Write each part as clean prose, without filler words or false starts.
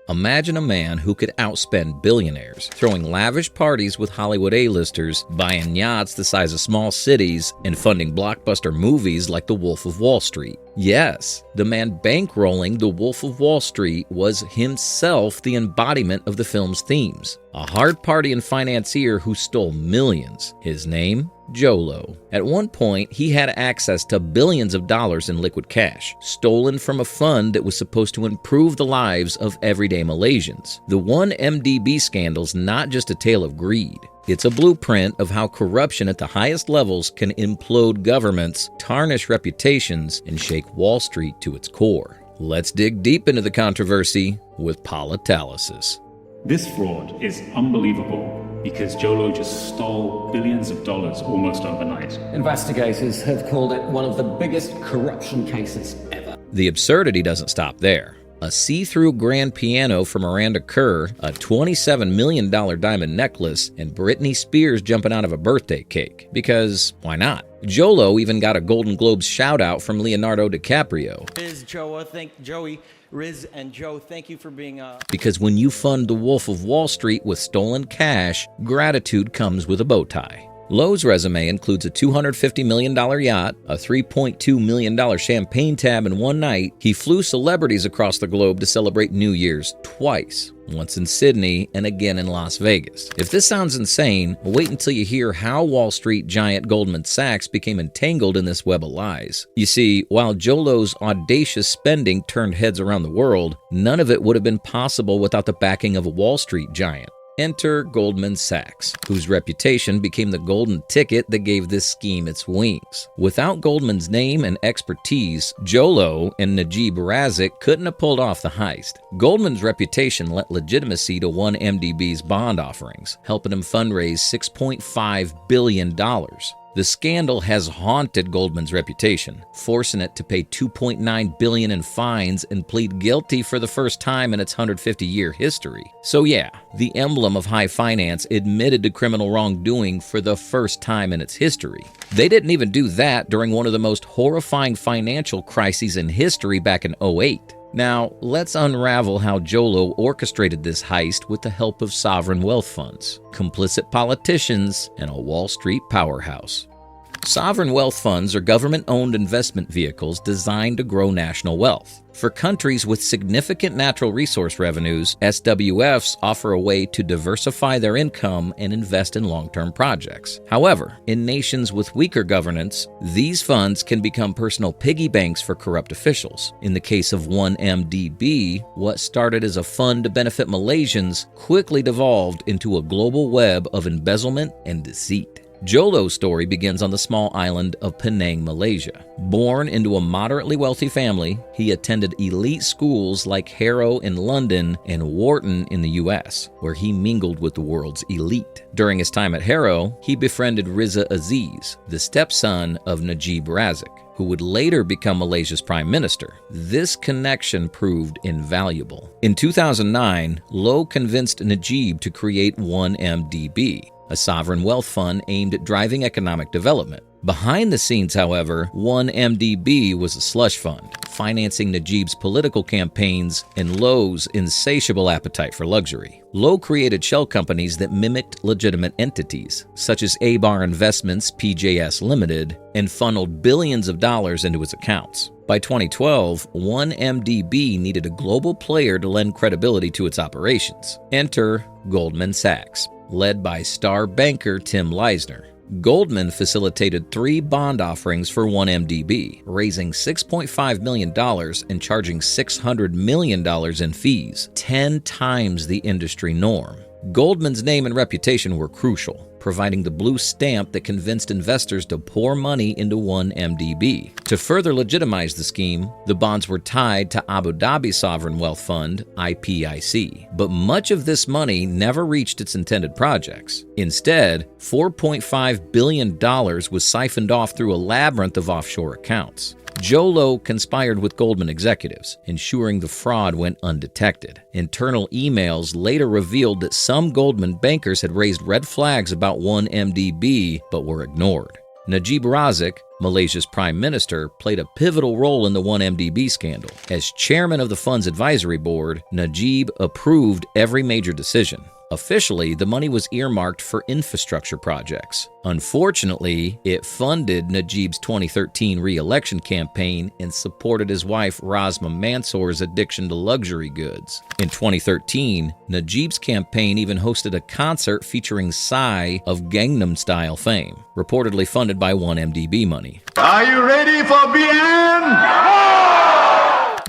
Imagine a man who could outspend billionaires, throwing lavish parties with Hollywood A-listers, buying yachts the size of small cities, and funding blockbuster movies like The Wolf of Wall Street. Yes, the man bankrolling The Wolf of Wall Street was himself the embodiment of the film's themes. A hard-partying financier who stole millions. His name? Jho Low. At one point, he had access to billions of dollars in liquid cash, stolen from a fund that was supposed to improve the lives of everyday Malaysians. The 1MDB scandal's not just a tale of greed. It's a blueprint of how corruption at the highest levels can implode governments, tarnish reputations, and shake Wall Street to its core. Let's dig deep into the controversy with Politalysis. This fraud is unbelievable because Jho Low just stole billions of dollars almost overnight. Investigators have called it one of the biggest corruption cases ever. The absurdity doesn't stop there. A see-through grand piano for Miranda Kerr, a $27 million diamond necklace, and Britney Spears jumping out of a birthday cake. Because why not? Jho Low even got a Golden Globes shout-out from Leonardo DiCaprio. Riz and Joe, thank you for being Because when you fund the Wolf of Wall Street with stolen cash, gratitude comes with a bow tie. Low's resume includes a $250 million yacht, a $3.2 million champagne tab in one night. He flew celebrities across the globe to celebrate New Year's twice, once in Sydney and again in Las Vegas. If this sounds insane, wait until you hear how Wall Street giant Goldman Sachs became entangled in this web of lies. You see, while Jho Low's audacious spending turned heads around the world, none of it would have been possible without the backing of a Wall Street giant. Enter Goldman Sachs, whose reputation became the golden ticket that gave this scheme its wings. Without Goldman's name and expertise, Jho Low and Najib Razak couldn't have pulled off the heist. Goldman's reputation lent legitimacy to 1MDB's bond offerings, helping him fundraise $6.5 billion. The scandal has haunted Goldman's reputation, forcing it to pay $2.9 billion in fines and plead guilty for the first time in its 150-year history. So yeah, the emblem of high finance admitted to criminal wrongdoing for the first time in its history. They didn't even do that during one of the most horrifying financial crises in history back in '08. Now, let's unravel how Jho Low orchestrated this heist with the help of sovereign wealth funds, complicit politicians, and a Wall Street powerhouse. Sovereign wealth funds are government-owned investment vehicles designed to grow national wealth. For countries with significant natural resource revenues, SWFs offer a way to diversify their income and invest in long-term projects. However, in nations with weaker governance, these funds can become personal piggy banks for corrupt officials. In the case of 1MDB, what started as a fund to benefit Malaysians quickly devolved into a global web of embezzlement and deceit. Jho Low's story begins on the small island of Penang, Malaysia. Born into a moderately wealthy family, he attended elite schools like Harrow in London and Wharton in the US, where he mingled with the world's elite. During his time at Harrow, he befriended Riza Aziz, the stepson of Najib Razak, who would later become Malaysia's prime minister. This connection proved invaluable. In 2009, Low convinced Najib to create 1MDB, a sovereign wealth fund aimed at driving economic development. Behind the scenes, however, 1MDB was a slush fund, financing Najib's political campaigns and Low's insatiable appetite for luxury. Low created shell companies that mimicked legitimate entities, such as A-Bar Investments PJS Limited, and funneled billions of dollars into his accounts. By 2012, 1MDB needed a global player to lend credibility to its operations. Enter Goldman Sachs, led by star banker Tim Leisner. Goldman facilitated 3 bond offerings for 1MDB, raising $6.5 million and charging $600 million in fees, 10 times the industry norm. Goldman's name and reputation were crucial, providing the blue stamp that convinced investors to pour money into 1MDB. To further legitimize the scheme, the bonds were tied to Abu Dhabi Sovereign Wealth Fund, IPIC. But much of this money never reached its intended projects. Instead, $4.5 billion was siphoned off through a labyrinth of offshore accounts. Jho Low conspired with Goldman executives, ensuring the fraud went undetected. Internal emails later revealed that some Goldman bankers had raised red flags about 1MDB but were ignored. Najib Razak, Malaysia's prime minister, played a pivotal role in the 1MDB scandal. As chairman of the fund's advisory board, Najib approved every major decision. Officially, the money was earmarked for infrastructure projects. Unfortunately, it funded Najib's 2013 re-election campaign and supported his wife Rasma Mansour's addiction to luxury goods. In 2013, Najib's campaign even hosted a concert featuring Psy of Gangnam Style fame, reportedly funded by 1MDB money. Are you ready for BN?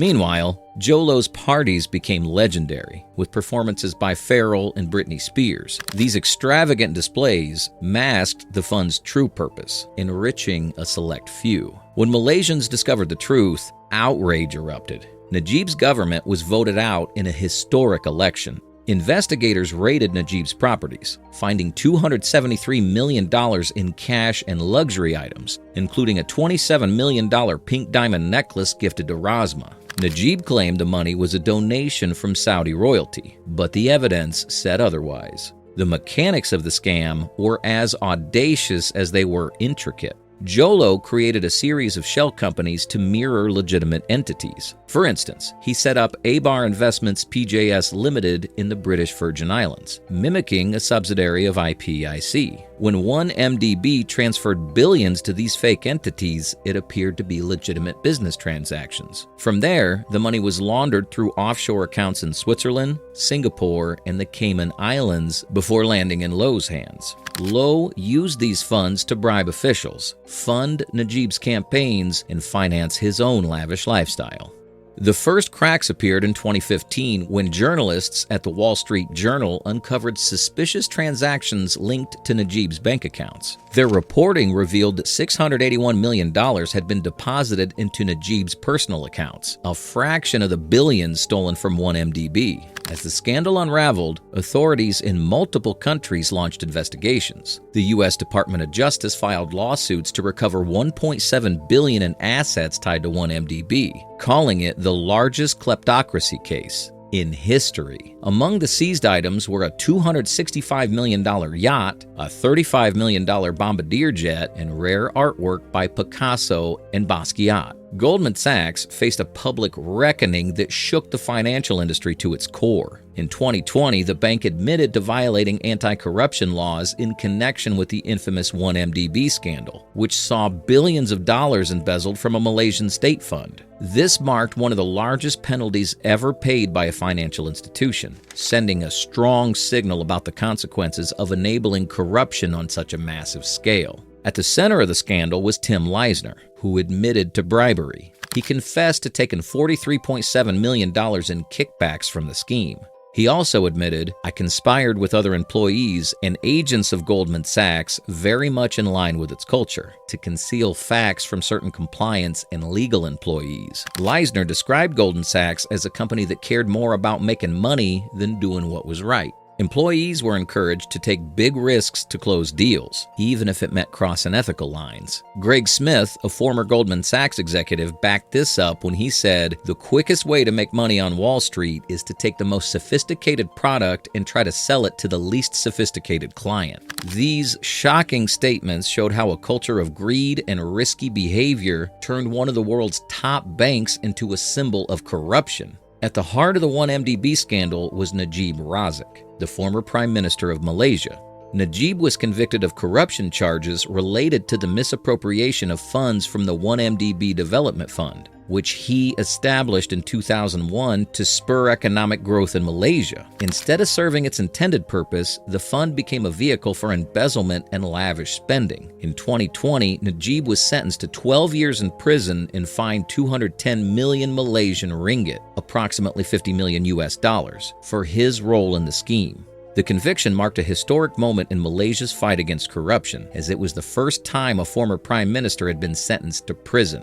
Meanwhile, Jho Low's parties became legendary, with performances by Pharrell and Britney Spears. These extravagant displays masked the fund's true purpose, enriching a select few. When Malaysians discovered the truth, outrage erupted. Najib's government was voted out in a historic election. Investigators raided Najib's properties, finding $273 million in cash and luxury items, including a $27 million pink diamond necklace gifted to Rasma. Najib claimed the money was a donation from Saudi royalty, but the evidence said otherwise. The mechanics of the scam were as audacious as they were intricate. Jho Low created a series of shell companies to mirror legitimate entities. For instance, he set up Abar Investments PJS Limited in the British Virgin Islands, mimicking a subsidiary of IPIC. When 1MDB transferred billions to these fake entities, it appeared to be legitimate business transactions. From there, the money was laundered through offshore accounts in Switzerland, Singapore, and the Cayman Islands before landing in Low's hands. Low used these funds to bribe officials, fund Najib's campaigns, and finance his own lavish lifestyle. The first cracks appeared in 2015 when journalists at the Wall Street Journal uncovered suspicious transactions linked to Najib's bank accounts. Their reporting revealed that $681 million had been deposited into Najib's personal accounts, a fraction of the billions stolen from 1MDB. As the scandal unraveled, authorities in multiple countries launched investigations. The U.S. Department of Justice filed lawsuits to recover $1.7 billion in assets tied to 1MDB, calling it the largest kleptocracy case in history. Among the seized items were a $265 million yacht, a $35 million bombardier jet, and rare artwork by Picasso and Basquiat. Goldman Sachs faced a public reckoning that shook the financial industry to its core. In 2020, the bank admitted to violating anti-corruption laws in connection with the infamous 1MDB scandal, which saw billions of dollars embezzled from a Malaysian state fund. This marked one of the largest penalties ever paid by a financial institution, sending a strong signal about the consequences of enabling corruption on such a massive scale. At the center of the scandal was Tim Leisner, who admitted to bribery. He confessed to taking $43.7 million in kickbacks from the scheme. He also admitted, "I conspired with other employees and agents of Goldman Sachs, very much in line with its culture, to conceal facts from certain compliance and legal employees." Leisner described Goldman Sachs as a company that cared more about making money than doing what was right. Employees were encouraged to take big risks to close deals, even if it meant crossing ethical lines. Greg Smith, a former Goldman Sachs executive, backed this up when he said, "The quickest way to make money on Wall Street is to take the most sophisticated product and try to sell it to the least sophisticated client." These shocking statements showed how a culture of greed and risky behavior turned one of the world's top banks into a symbol of corruption. At the heart of the 1MDB scandal was Najib Razak, the former Prime Minister of Malaysia. Najib was convicted of corruption charges related to the misappropriation of funds from the 1MDB Development Fund, which he established in 2001 to spur economic growth in Malaysia. Instead of serving its intended purpose, the fund became a vehicle for embezzlement and lavish spending. In 2020, Najib was sentenced to 12 years in prison and fined 210 million Malaysian ringgit, approximately $50 million US dollars, for his role in the scheme. The conviction marked a historic moment in Malaysia's fight against corruption, as it was the first time a former prime minister had been sentenced to prison.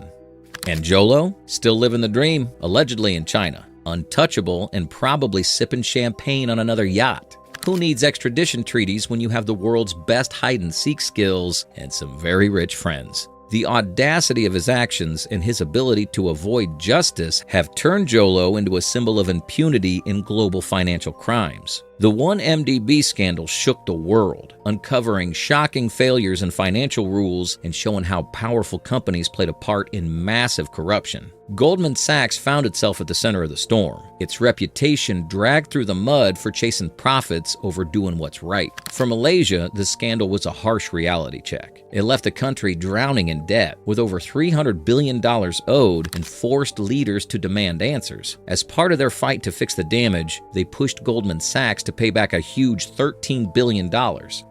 And Jho Low, still living the dream, allegedly in China, untouchable and probably sipping champagne on another yacht. Who needs extradition treaties when you have the world's best hide-and-seek skills and some very rich friends? The audacity of his actions and his ability to avoid justice have turned Jho Low into a symbol of impunity in global financial crimes. The 1MDB scandal shook the world, uncovering shocking failures in financial rules and showing how powerful companies played a part in massive corruption. Goldman Sachs found itself at the center of the storm, its reputation dragged through the mud for chasing profits over doing what's right. For Malaysia, the scandal was a harsh reality check. It left the country drowning in debt, with over $300 billion owed, and forced leaders to demand answers. As part of their fight to fix the damage, they pushed Goldman Sachs to pay back a huge $13 billion,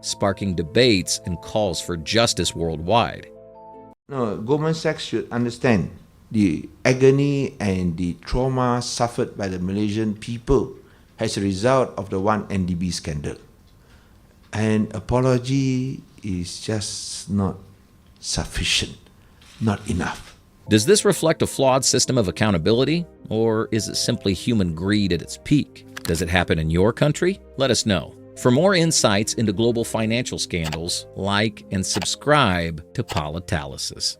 sparking debates and calls for justice worldwide. No, Goldman Sachs should understand the agony and the trauma suffered by the Malaysian people as a result of the 1MDB scandal. An apology is just not sufficient, not enough. Does this reflect a flawed system of accountability, or is it simply human greed at its peak? Does it happen in your country? Let us know. For more insights into global financial scandals, like and subscribe to Politalysis.